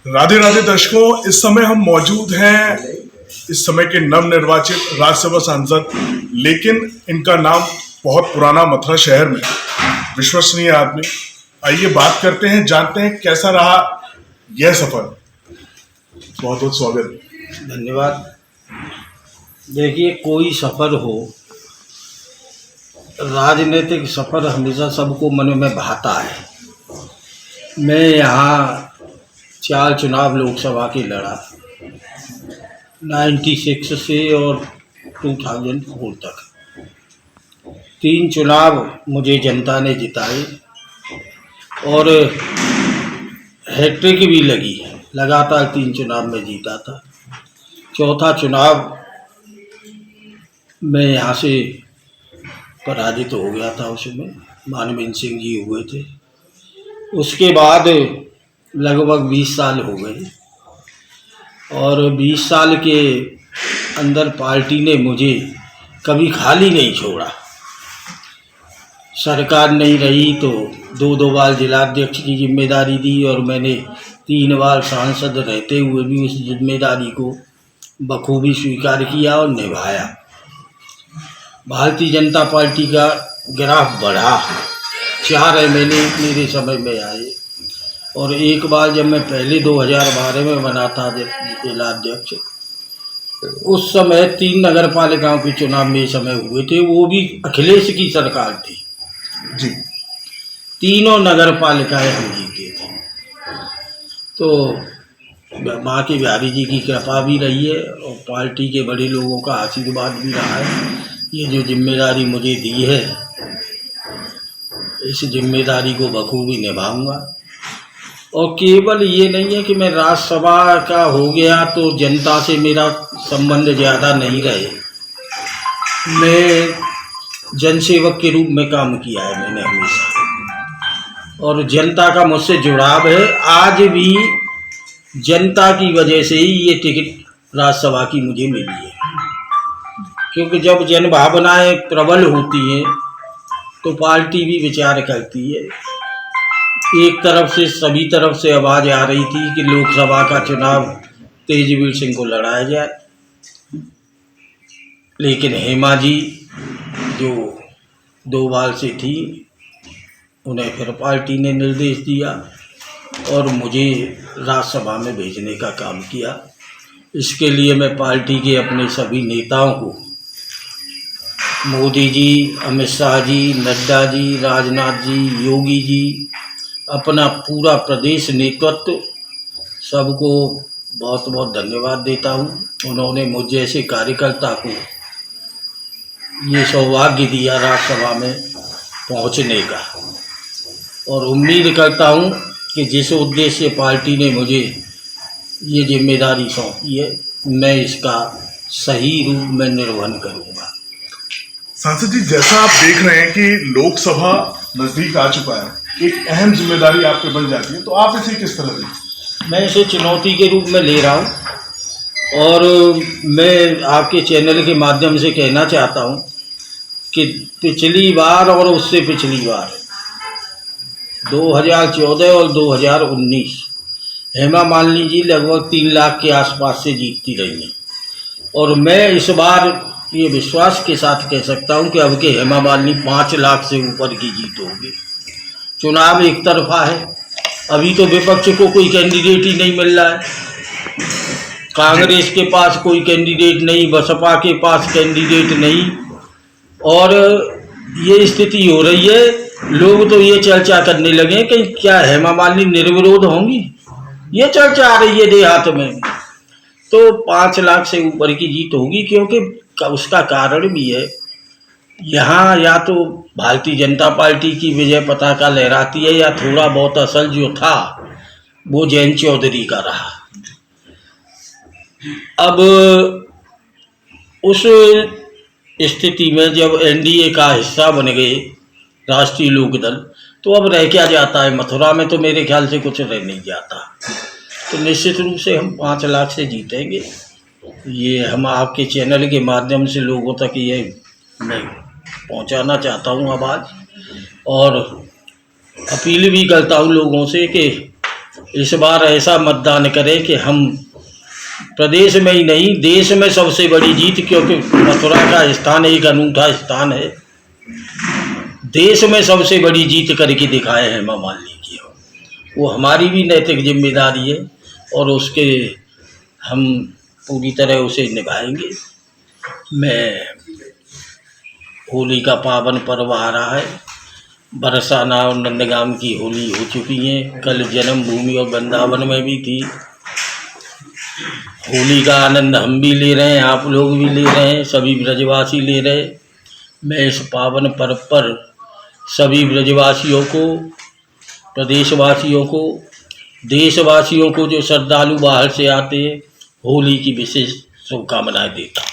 राधे राधे दर्शकों, इस समय हम मौजूद हैं इस समय के नवनिर्वाचित राज्यसभा सांसद, लेकिन इनका नाम बहुत पुराना मथुरा शहर में, विश्वसनीय आदमी। आइए बात करते हैं, जानते हैं कैसा रहा यह सफर। बहुत बहुत स्वागत। धन्यवाद। देखिए, कोई सफ़र हो, राजनीतिक सफ़र हमेशा सबको मन में भाता है। मैं यहाँ 4 चुनाव लोकसभा के लड़ा, 96 से और 2004 तक। 3 चुनाव मुझे जनता ने जिताए और हैट्रिक भी लगी, लगातार 3 चुनाव में जीता था। चौथा चुनाव मैं यहाँ से पराजित हो गया था, उसमें मानवेंद्र सिंह जी हुए थे। उसके बाद लगभग 20 साल हो गए और 20 साल के अंदर पार्टी ने मुझे कभी खाली नहीं छोड़ा। सरकार नहीं रही तो 2 बार जिलाध्यक्ष की जिम्मेदारी दी और मैंने 3 बार सांसद रहते हुए भी उस जिम्मेदारी को बखूबी स्वीकार किया और निभाया। भारतीय जनता पार्टी का ग्राफ बढ़ा, 4 एमएलए मेरे समय में आए और एक बार जब मैं पहले 2012 में बना था जिलाध्यक्ष, उस समय 3 नगर पालिकाओं के चुनाव में समय हुए थे, वो भी अखिलेश की सरकार थी जी। तीनों नगर पालिकाएं हम जीते थे। तो माँ के बिहारी जी की कृपा भी रही है और पार्टी के बड़े लोगों का आशीर्वाद भी रहा है। ये जो जिम्मेदारी मुझे दी है, इस जिम्मेदारी को बखूबी निभाऊंगा। और केवल ये नहीं है कि मैं राज्यसभा का हो गया तो जनता से मेरा संबंध ज़्यादा नहीं रहे। मैं जनसेवक के रूप में काम किया है मैंने हमेशा, और जनता का मुझसे जुड़ाव है। आज भी जनता की वजह से ही ये टिकट राज्यसभा की मुझे मिली है, क्योंकि जब जन भावनाएँ प्रबल होती हैं तो पार्टी भी विचार करती है। एक तरफ से सभी तरफ से आवाज़ आ रही थी कि लोकसभा का चुनाव तेजवीर सिंह को लड़ाया जाए, लेकिन हेमा जी जो 2 बार से थी, उन्हें फिर पार्टी ने निर्देश दिया और मुझे राज्यसभा में भेजने का काम किया। इसके लिए मैं पार्टी के अपने सभी नेताओं को, मोदी जी, अमित शाह जी, नड्डा जी, राजनाथ जी, योगी जी, अपना पूरा प्रदेश नेतृत्व, सबको बहुत बहुत धन्यवाद देता हूँ। उन्होंने मुझ जैसे कार्यकर्ता को ये सौभाग्य दिया राज्यसभा में पहुँचने का, और उम्मीद करता हूँ कि जिस उद्देश्य से पार्टी ने मुझे ये जिम्मेदारी सौंपी है, मैं इसका सही रूप में निर्वहन करूँगा। सांसद जी, जैसा आप देख रहे हैं कि लोकसभा नजदीक आ चुका है, एक अहम जिम्मेदारी आप पे बन जाती है, तो आप इसे किस तरह देखते? मैं इसे चुनौती के रूप में ले रहा हूँ और मैं आपके चैनल के माध्यम से कहना चाहता हूँ कि पिछली बार और उससे पिछली बार 2014 और 2019 हेमा मालिनी जी लगभग 3 लाख के आसपास से जीतती रही हैं, और मैं इस बार ये विश्वास के साथ कह सकता हूँ कि अब के हेमा मालिनी 5 लाख से ऊपर की जीत होगी। चुनाव एक तरफा है, अभी तो विपक्ष को कोई कैंडिडेट ही नहीं मिल रहा है। कांग्रेस के पास कोई कैंडिडेट नहीं, बसपा के पास कैंडिडेट नहीं, और ये स्थिति हो रही है। लोग तो ये चर्चा करने लगे कि क्या हेमा मालिनी निर्विरोध होंगी, ये चर्चा आ रही है देहात में। तो 5 लाख से ऊपर की जीत होगी, क्योंकि उसका कारण भी है, यहाँ या तो भारतीय जनता पार्टी की विजय पताका लहराती है या थोड़ा बहुत असर जो था वो जयंत चौधरी का रहा। अब उस स्थिति में जब एनडीए का हिस्सा बन गए राष्ट्रीय लोकदल, तो अब रह क्या जाता है? मथुरा में तो मेरे ख्याल से कुछ रह नहीं जाता। तो निश्चित रूप से हम 5 लाख से जीतेंगे। ये हम आपके चैनल के माध्यम से लोगों तक ये मैं पहुंचाना चाहता हूं आवाज़, और अपील भी करता हूं लोगों से कि इस बार ऐसा मतदान करें कि हम प्रदेश में ही नहीं देश में सबसे बड़ी जीत, क्योंकि मथुरा का स्थान एक अनूठा स्थान है, देश में सबसे बड़ी जीत करके दिखाए हैं हेमा मालिनी की। वो हमारी भी नैतिक जिम्मेदारी है और उसके हम पूरी तरह उसे निभाएंगे। मैं होली का पावन पर्व आ रहा है, बरसाना और नंदगांव की होली हो चुकी है, कल जन्मभूमि और वृंदावन में भी थी। होली का आनंद हम भी ले रहे हैं, आप लोग भी ले रहे हैं, सभी ब्रजवासी ले रहे। मैं इस पावन पर्व पर सभी ब्रजवासियों को, प्रदेशवासियों को, देशवासियों को जो श्रद्धालु बाहर से आते हैं, होली की विशेष शुभकामनाएं देता हूँ।